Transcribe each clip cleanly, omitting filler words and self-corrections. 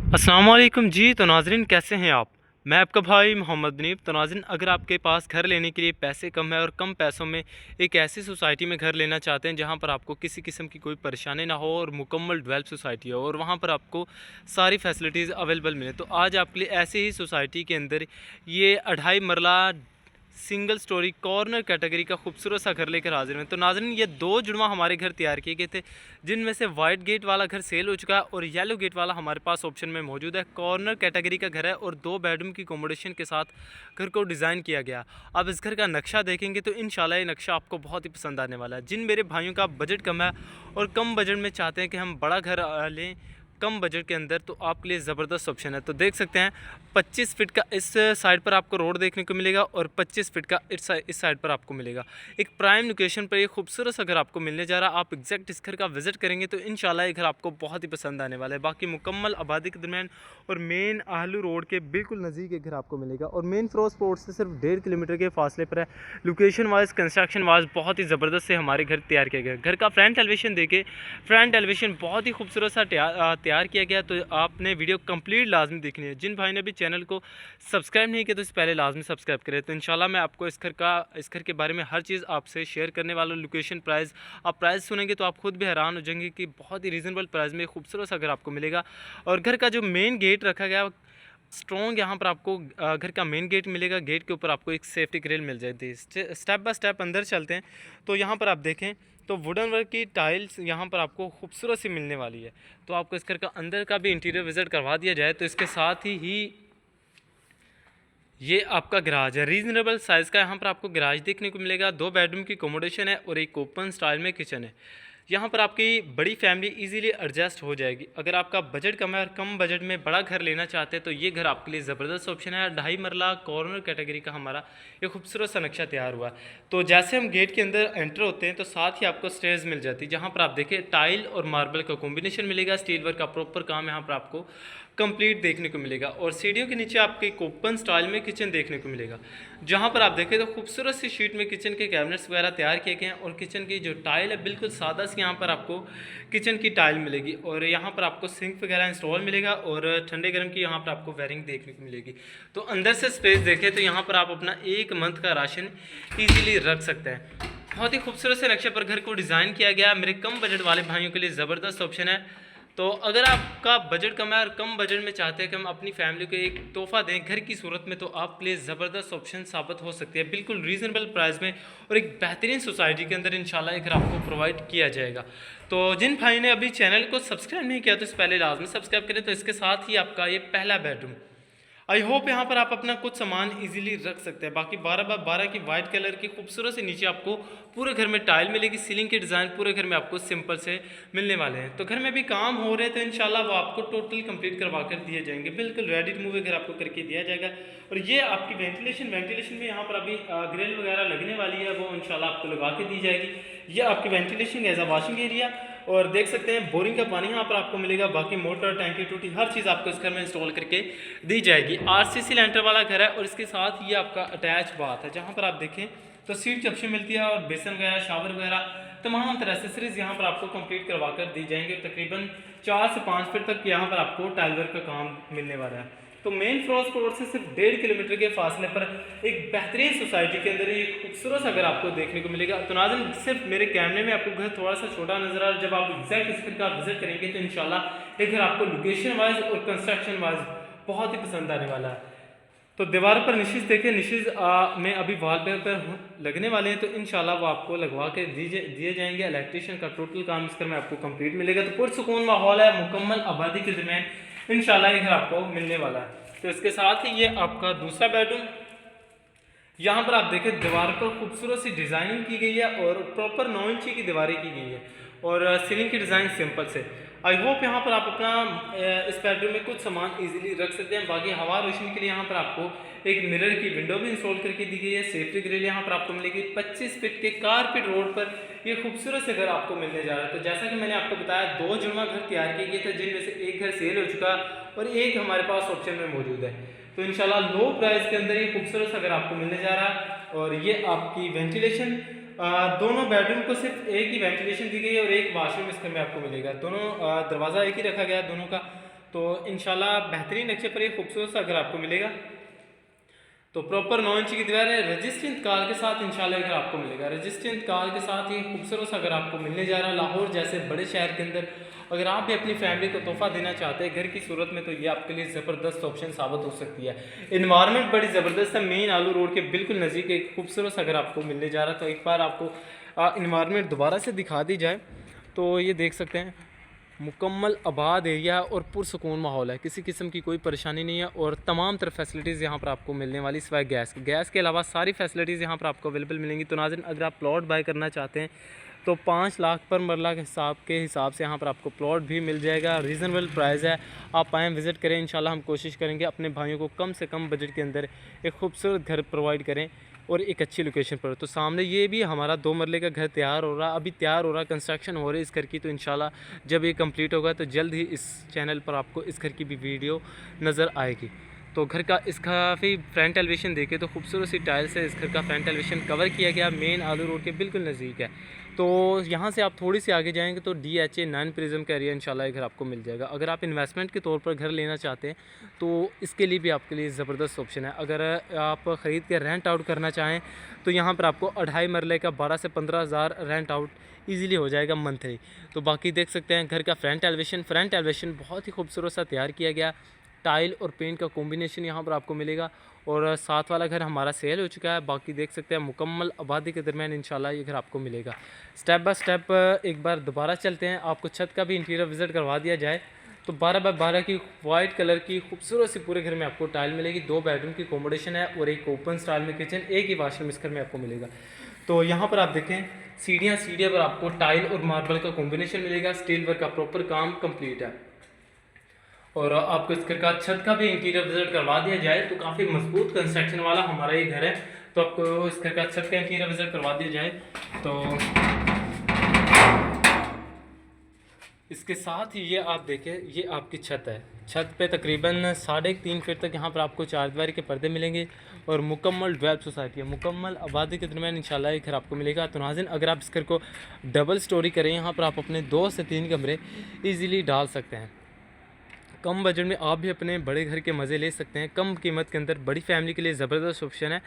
अस्सलाम वालेकुम जी। तो नाज़रीन कैसे हैं आप। मैं आपका भाई मोहम्मद नीब। तो नाज़रीन अगर आपके पास घर लेने के लिए पैसे कम है और कम पैसों में एक ऐसी सोसाइटी में घर लेना चाहते हैं जहां पर आपको किसी किस्म की कोई परेशानी ना हो और मुकम्मल डेवलप सोसाइटी हो और वहां पर आपको सारी फैसिलिटीज़ अवेलेबल मिले, तो आज आपके लिए ऐसे ही सोसाइटी के अंदर ये 2.5 मरला सिंगल स्टोरी कॉर्नर कैटेगरी का खूबसूरत सा घर लेकर हाजिर हैं। तो नाज़रीन ये दो जुड़वा हमारे घर तैयार किए गए थे, जिनमें से वाइट गेट वाला घर सेल हो चुका है और येलो गेट वाला हमारे पास ऑप्शन में मौजूद है। कॉर्नर कैटेगरी का घर है और 2 बेडरूम की अकोमोडेशन के साथ घर को डिज़ाइन किया गया। अब इस घर का नक्शा देखेंगे तो इंशाल्लाह ये नक्शा आपको बहुत ही पसंद आने वाला है। जिन मेरे भाइयों का बजट कम है और कम बजट में चाहते हैं कि हम बड़ा घर लें कम बजट के अंदर, तो आपके लिए ज़बरदस्त ऑप्शन है। तो देख सकते हैं 25 फीट का इस साइड पर आपको रोड देखने को मिलेगा और 25 फीट का इस साइड पर आपको मिलेगा। एक प्राइम लोकेशन पर ये खूबसूरत सा घर आपको मिलने जा रहा है। आप एग्जैक्ट इस घर का विजिट करेंगे तो इंशाल्लाह ये घर आपको बहुत ही पसंद आने वाला है। बाकी मुकम्मल आबादी के दरमियान और मेन आहलू रोड के बिल्कुल नज़दीक ये घर आपको मिलेगा और मेन फिरोज पोर्ट से सिर्फ 1.5 किलोमीटर के फासले पर है। लोकेशन वाइज कंस्ट्रक्शन वाइज बहुत ही ज़बरदस्त से हमारे घर तैयार किया गया। घर का फ्रंट एलिवेशन देखे, फ्रंट एलिवेशन बहुत ही खूबसूरत सा तैयार किया गया। तो आपने वीडियो कंप्लीट लाजमी देखनी है। जिन भाई ने भी चैनल को सब्सक्राइब नहीं किया तो इससे पहले लाजमी सब्सक्राइब करें। तो इंशाल्लाह मैं आपको इस घर के बारे में हर चीज़ आपसे शेयर करने वाला हूं। लोकेशन, प्राइस, आप प्राइस सुनेंगे तो आप खुद भी हैरान हो जाएंगे कि बहुत ही रीज़नेबल प्राइस में खूबसूरत सा घर आपको मिलेगा। और घर का जो मेन गेट रखा गया स्ट्रॉन्ग, यहाँ पर आपको घर का मेन गेट मिलेगा। गेट के ऊपर आपको एक सेफ्टी ग्रिल मिल जाती है। स्टेप बाय स्टेप अंदर चलते हैं तो यहाँ पर आप देखें तो वुडन वर्क की टाइल्स यहाँ पर आपको खूबसूरत सी मिलने वाली है। तो आपको इस घर का अंदर का भी इंटीरियर विजिट करवा दिया जाए तो इसके साथ ही ये आपका गराज है। रीजनेबल साइज़ का यहाँ पर आपको गराज देखने को मिलेगा। 2 बेडरूम की अकोमोडेशन है और एक ओपन स्टाइल में किचन है। यहाँ पर आपकी बड़ी फैमिली इजीली एडजस्ट हो जाएगी। अगर आपका बजट कम है और कम बजट में बड़ा घर लेना चाहते हैं तो ये घर आपके लिए ज़बरदस्त ऑप्शन है। 2.5 मरला कॉर्नर कैटेगरी का हमारा ये खूबसूरत सा नक्शा तैयार हुआ। तो जैसे हम गेट के अंदर एंटर होते हैं तो साथ ही आपको स्टेयर्स मिल जाती है, जहाँ पर आप देखें टाइल और मार्बल का कॉम्बिनेशन मिलेगा। स्टील वर्क का प्रॉपर काम यहाँ पर आपको कंप्लीट देखने को मिलेगा और सीढ़ियों के नीचे आपको एक ओपन स्टाइल में किचन देखने को मिलेगा, जहां पर आप देखें तो खूबसूरत सी शीट में किचन के कैबिनेट्स वगैरह तैयार किए गए हैं। और किचन की जो टाइल है बिल्कुल सादा सी यहाँ पर आपको किचन की टाइल मिलेगी और यहाँ पर आपको सिंक वगैरह इंस्टॉल मिलेगा और ठंडे गर्म की यहाँ पर आपको वायरिंग देखने को मिलेगी। तो अंदर से स्पेस देखें तो यहाँ पर आप अपना 1 मंथ का राशन ईजिली रख सकते हैं। बहुत ही खूबसूरत से नक्शे पर घर को डिज़ाइन किया गया। मेरे कम बजट वाले भाइयों के लिए ज़बरदस्त ऑप्शन है। तो अगर आपका बजट कम है और कम बजट में चाहते हैं कि हम अपनी फैमिली को एक तोहफा दें घर की सूरत में, तो आपके लिए ज़बरदस्त ऑप्शन साबित हो सकती है। बिल्कुल रीज़नेबल प्राइस में और एक बेहतरीन सोसाइटी के अंदर इंशाल्लाह ये घर आपको प्रोवाइड किया जाएगा। तो जिन भाई ने अभी चैनल को सब्सक्राइब नहीं किया तो इससे पहले लाजमी सब्सक्राइब करें। तो इसके साथ ही आपका ये पहला बेडरूम, आई होप यहाँ पर आप अपना कुछ सामान इजीली रख सकते हैं। बाकी 12x12 की वाइट कलर की खूबसूरत से नीचे आपको पूरे घर में टाइल मिलेगी। सीलिंग के डिज़ाइन पूरे घर में आपको सिंपल से मिलने वाले हैं। तो घर में भी काम हो रहे हैं तो इंशाल्लाह वो आपको टोटल कंप्लीट करवा कर दिए जाएंगे। बिल्कुल रेडी टू मूव घर आपको करके दिया जाएगा। और ये आपकी वेंटिलेशन में यहाँ पर अभी ग्रिल वगैरह लगने वाली है, वो इंशाल्लाह आपको लगा के दी जाएगी। ये आपकी ventilation as a washing area और देख सकते हैं बोरिंग का पानी यहाँ पर आपको मिलेगा। बाकी मोटर, टैंकी, टूटी हर चीज़ आपको इस घर में इंस्टॉल करके दी जाएगी। आरसीसी लेंटर वाला घर है और इसके साथ ये आपका अटैच बाथ है, जहाँ पर आप देखें तो सीट ऑप्शन मिलती है और बेसन वगैरह, शावर वगैरह तमाम तरह एसेसरीज यहाँ पर आपको कंप्लीट करवा कर दी जाएंगे। तकरीबन 4 से 5 फीट तक यहाँ पर आपको टाइल वर्क का काम मिलने वाला है। तो मेन फिरोज रोड से सिर्फ 1.5 किलोमीटर के फासले पर एक बेहतरीन सोसाइटी के अंदर एक खूबसूरत सा घर आपको देखने को मिलेगा। तो नाज़रीन सिर्फ मेरे कैमरे में आपको घर थोड़ा सा छोटा नजर आ रहा है, जब आप एग्जैक्ट इस घर का विजिट करेंगे तो इंशाल्लाह ये घर आपको लोकेशन वाइज और कंस्ट्रक्शन वाइज बहुत ही पसंद आने वाला है। तो दीवार पर निशिज देखें, निशिज में अभी वॉलपेपर लगने वाले हैं तो इंशाल्लाह वो आपको लगवा के दिए जाएंगे। इलेक्ट्रिशियन का टोटल काम इस घर में आपको कंप्लीट मिलेगा। तो पुरसुकून माहौल है, मुकम्मल आबादी के दरमियान इंशाल्लाह ये घर आपको मिलने वाला है। तो इसके साथ ही ये आपका दूसरा बेडरूम, यहाँ पर आप देखें दीवार पर खूबसूरत सी डिज़ाइनिंग की गई है और प्रॉपर 9 इंची की दीवारें की गई है और सीलिंग की डिज़ाइन सिंपल से। आई होप यहाँ पर आप अपना इस बेडरूम में कुछ सामान इजीली रख सकते हैं। बाकी हवा रोशनी के लिए यहाँ पर आपको एक मिरर की विंडो भी इंस्टॉल करके दी गई है। सेफ्टी ग्रिल यहाँ पर आपको मिलेगी। 25 फीट के कारपेट रोड पर ये खूबसूरत से घर आपको मिलने जा रहा है। तो जैसा कि मैंने आपको बताया 2 जुड़वा घर तैयार किए गए थे, जिनमें से एक घर सेल हो चुका और एक हमारे पास ऑप्शन में मौजूद है। तो इंशाल्लाह लो प्राइस के अंदर ये खूबसूरत सा घर आपको मिलने जा रहा है। और ये आपकी वेंटिलेशन, दोनों बेडरूम को सिर्फ एक ही वेंटिलेशन दी गई है और एक वाशरूम इस घर में आपको मिलेगा। दोनों दरवाज़ा एक ही रखा गया दोनों का। तो इंशाल्लाह बेहतरीन नक्शे पर ये खूबसूरत सा घर आपको मिलेगा। तो प्रॉपर 9 इंच की दीवार है, रजिस्ट्रेशन काल के साथ इंशाल्लाह घर आपको मिलेगा। रजिस्ट्रेशन काल के साथ ये खूबसूरत सा घर आपको मिलने जा रहा है लाहौर जैसे बड़े शहर के अंदर। अगर आप भी अपनी फैमिली को तोहफा देना चाहते हैं घर की सूरत में, तो ये आपके लिए ज़बरदस्त ऑप्शन साबित हो सकती है। इन्वायरमेंट बड़ी ज़बरदस्त है, मेन आलू रोड के बिल्कुल नज़दीक एक खूबसूरत सा घर आपको मिलने जा रहा है। तो एक बार आपको इन्वायरमेंट दोबारा से दिखा दी जाए तो ये देख सकते हैं मुकम्मल आबाद एरिया और पुरसुकून माहौल है, किसी किस्म की कोई परेशानी नहीं है और तमाम तरह फैसिलिटीज़ यहाँ पर आपको मिलने वाली सिवाय गैस के अलावा सारी फैसिलिटीज़ यहाँ पर आपको अवेलेबल मिलेंगी। तो नाज़रीन, अगर आप प्लॉट बाय करना चाहते हैं तो 5 लाख पर मरला के हिसाब से यहाँ पर आपको प्लॉट भी मिल जाएगा। रीज़नेबल प्राइस है, आप आएँ विज़िट करें। इंशाल्लाह हम कोशिश करेंगे अपने भाइयों को कम से कम बजट के अंदर एक खूबसूरत घर प्रोवाइड करें और एक अच्छी लोकेशन पर। तो सामने ये भी हमारा 2 मरले का घर तैयार हो रहा, अभी तैयार हो रहा, कंस्ट्रक्शन हो रही है इस घर की। तो इंशाल्लाह जब ये कंप्लीट होगा तो जल्द ही इस चैनल पर आपको इस घर की भी वीडियो नज़र आएगी। तो घर का इसका काफ़ी फ्रंट एलिवेशन देखे तो खूबसूरत सी टाइल्स है, इस घर का फ्रंट एलिवेशन कवर किया गया, मेन आलू रोड के बिल्कुल नज़दीक है। तो यहाँ से आप थोड़ी सी आगे जाएंगे तो DHA 9 प्रिज्म का एरिया इंशाल्लाह ये घर आपको मिल जाएगा। अगर आप इन्वेस्टमेंट के तौर पर घर लेना चाहते हैं तो इसके लिए भी आपके लिए ज़बरदस्त ऑप्शन है। अगर आप ख़रीद के रेंट आउट करना चाहें तो यहाँ पर आपको 2.5 मरले का 12 से 15 हज़ार रेंट आउट ईज़िली हो जाएगा मंथली। तो बाकी देख सकते हैं घर का फ्रंट एलिवेशन बहुत ही खूबसूरत सा तैयार किया गया, टाइल और पेंट का कॉम्बिनेशन यहाँ पर आपको मिलेगा। और साथ वाला घर हमारा सेल हो चुका है। बाकी देख सकते हैं मुकम्मल आबादी के दरमियान इंशाल्लाह ये घर आपको मिलेगा। स्टेप बाय स्टेप एक बार दोबारा चलते हैं, आपको छत का भी इंटीरियर विज़िट करवा दिया जाए। तो 12 बाय 12 की वाइट कलर की खूबसूरत सी पूरे घर में आपको टाइल मिलेगी। 2 बेडरूम की अकोमोडेशन है और एक ओपन स्टाइल में किचन, एक ही वाशरूम इस घर में आपको मिलेगा। तो यहाँ पर आप देखें सीढ़ियाँ पर आपको टाइल और मार्बल का कॉम्बिनेशन मिलेगा। स्टील वर्क का प्रॉपर काम कम्प्लीट है। और आपको इस घर का छत का भी इंटीरियर विजिट करवा दिया जाए तो काफ़ी मजबूत कंस्ट्रक्शन वाला हमारा ये घर है। तो आपको इस घर का छत का इंटीरियर विजिट करवा दिया जाए तो इसके साथ ही ये आप देखें, ये आपकी छत है। छत पे तकरीबन 3.5 फीट तक यहाँ पर आपको 4 दीवारी के पर्दे मिलेंगे और मुकम्मल डेवलप सोसाइटी है, मुकम्मल आबादी के दरमियान इंशाल्लाह ये घर आपको मिलेगा। तो नाज़रीन, अगर आप इस घर को डबल स्टोरी करें यहाँ पर आप अपने 2 से 3 कमरे ईज़िली डाल सकते हैं। कम बजट में आप भी अपने बड़े घर के मज़े ले सकते हैं, कम कीमत के अंदर बड़ी फैमिली के लिए ज़बरदस्त ऑप्शन है।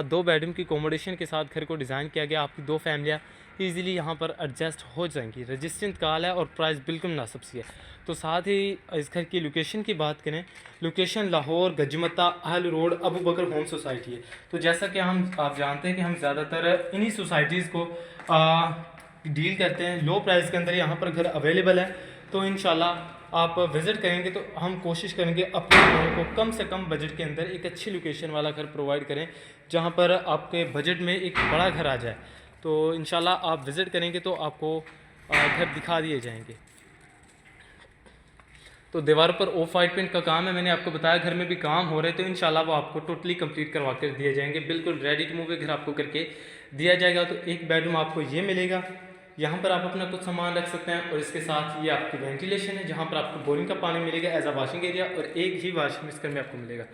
2 बेडरूम की अकोमोडेशन के साथ घर को डिज़ाइन किया गया, आपकी 2 फैमिलियाँ ईज़िली यहाँ पर एडजस्ट हो जाएंगी। रजिस्ट्रेशन काल है और प्राइस बिल्कुल मुनासिब सी है। तो साथ ही इस घर की लोकेशन की बात करें, लोकेशन लाहौर गजमता अहल रोड अबू बकर होम सोसाइटी है। तो जैसा कि आप जानते हैं कि हम ज़्यादातर इन्हीं सोसाइटीज़ को डील करते हैं, लो प्राइस के अंदर यहाँ पर घर अवेलेबल है। तो इंशाल्लाह आप विज़िट करेंगे तो हम कोशिश करेंगे अपने लोगों को कम से कम बजट के अंदर एक अच्छी लोकेशन वाला घर प्रोवाइड करें जहां पर आपके बजट में एक बड़ा घर आ जाए। तो इंशाल्लाह आप विज़िट करेंगे तो आपको घर दिखा दिए जाएंगे। तो दीवार पर ऑफ वाइट पेंट का काम है, मैंने आपको बताया घर में भी काम हो रहे हैं। तो इंशाल्लाह वो आपको टोटली कंप्लीट करवा कर दिए जाएंगे, बिल्कुल रेडी टू मूव घर आपको करके दिया जाएगा। तो एक बेडरूम आपको ये मिलेगा, यहाँ पर आप अपना कुछ सामान रख सकते हैं और इसके साथ ये आपकी वेंटिलेशन है जहाँ पर आपको बोरिंग का पानी मिलेगा एज अ वॉशिंग एरिया और एक ही वाशरूम इस घर में आपको मिलेगा।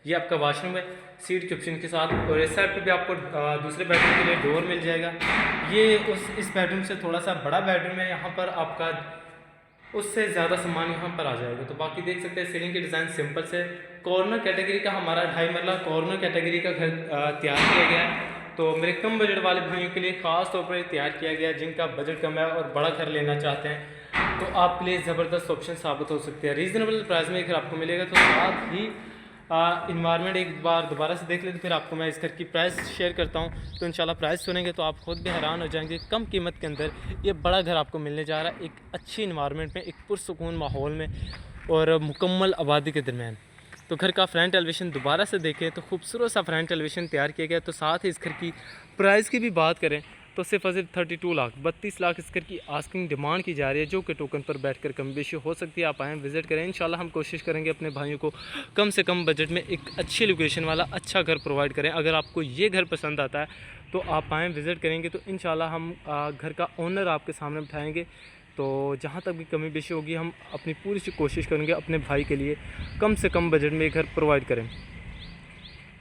ये आपका वाशरूम है सीट के ऑप्शन के साथ। और इस साइड पे भी आपको दूसरे बेडरूम के लिए डोर मिल जाएगा। ये इस बेडरूम से थोड़ा सा बड़ा बेडरूम है, यहाँ पर आपका उससे ज़्यादा सामान यहाँ पर आ जाएगा। तो बाकी देख सकते हैं सीलिंग के डिज़ाइन सिंपल से। कॉर्नर कैटेगरी का हमारा 2.5 मरला कॉर्नर कैटेगरी का घर तैयार किया गया है। तो मेरे कम बजट वाले भाइयों के लिए ख़ास तौर पर तैयार किया गया, जिनका बजट कम है और बड़ा घर लेना चाहते हैं तो आपके लिए ज़बरदस्त ऑप्शन साबित हो सकते हैं। रीज़नेबल प्राइस में घर आपको मिलेगा। तो साथ ही इन्वायरमेंट एक बार दोबारा से देख लेते फिर आपको मैं इस घर की प्राइस शेयर करता हूँ। तो इंशाल्लाह प्राइस सुनेंगे तो आप खुद भी हैरान हो जाएंगे। कम कीमत के अंदर ये बड़ा घर आपको मिलने जा रहा है, एक अच्छी इन्वायरमेंट में, एक पुरसुकून माहौल में और मुकम्मल आबादी के दरमियान। तो घर का फ्रंट एलिवेशन दोबारा से देखें तो खूबसूरत सा फ्रंट एलिवेशन तैयार किया गया। तो साथ ही इस घर की प्राइस की भी बात करें तो सिर्फ 32 लाख 32 लाख इस घर की आस्किंग डिमांड की जा रही है, जो कि टोकन पर बैठकर कम बेशी हो सकती है। आप आएँ विज़िट करें, इंशाल्लाह हम कोशिश करेंगे अपने भाइयों को कम से कम बजट में एक अच्छी लोकेशन वाला अच्छा घर प्रोवाइड करें। अगर आपको ये घर पसंद आता है तो आप आएँ विज़िट करेंगे तो इंशाल्लाह हम घर का ओनर आपके सामने बिठाएँगे। तो जहाँ तक भी कमी बेशी होगी हम अपनी पूरी कोशिश करेंगे अपने भाई के लिए कम से कम बजट में घर प्रोवाइड करें।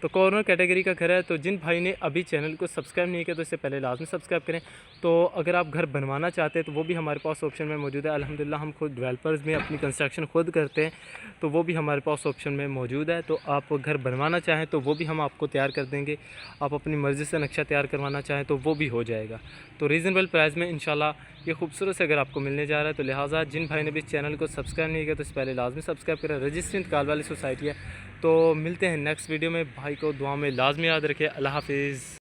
तो कॉर्नर कैटेगरी का घर है। तो जिन भाई ने अभी चैनल को सब्सक्राइब नहीं किया तो इससे पहले लाजमी सब्सक्राइब करें। तो अगर आप घर बनवाना चाहते हैं तो वो भी हमारे पास ऑप्शन में मौजूद है। अल्हम्दुलिल्लाह हम खुद डेवलपर्स में अपनी कंस्ट्रक्शन खुद करते हैं, तो वो भी हमारे पास ऑप्शन में मौजूद है। तो आप घर बनवाना चाहें तो वो भी हम आपको तैयार कर देंगे। आप अपनी मर्ज़ी से नक्शा तैयार करवाना चाहें तो वो भी हो जाएगा। तो रीज़नेबल प्राइस में इंशाल्लाह ये खूबसूरत से घर आपको मिलने जा रहा है। तो लिहाजा जिन भाई ने भी इस चैनल को सब्सक्राइब नहीं किया तो इससे पहले लाजमी सब्सक्राइब करें। रजिस्ट्री इंतकाल वाली सोसाइटी है। तो मिलते हैं नेक्स्ट वीडियो में। भाई को दुआ में लाजमी याद रखें। अल्लाह हाफिज़।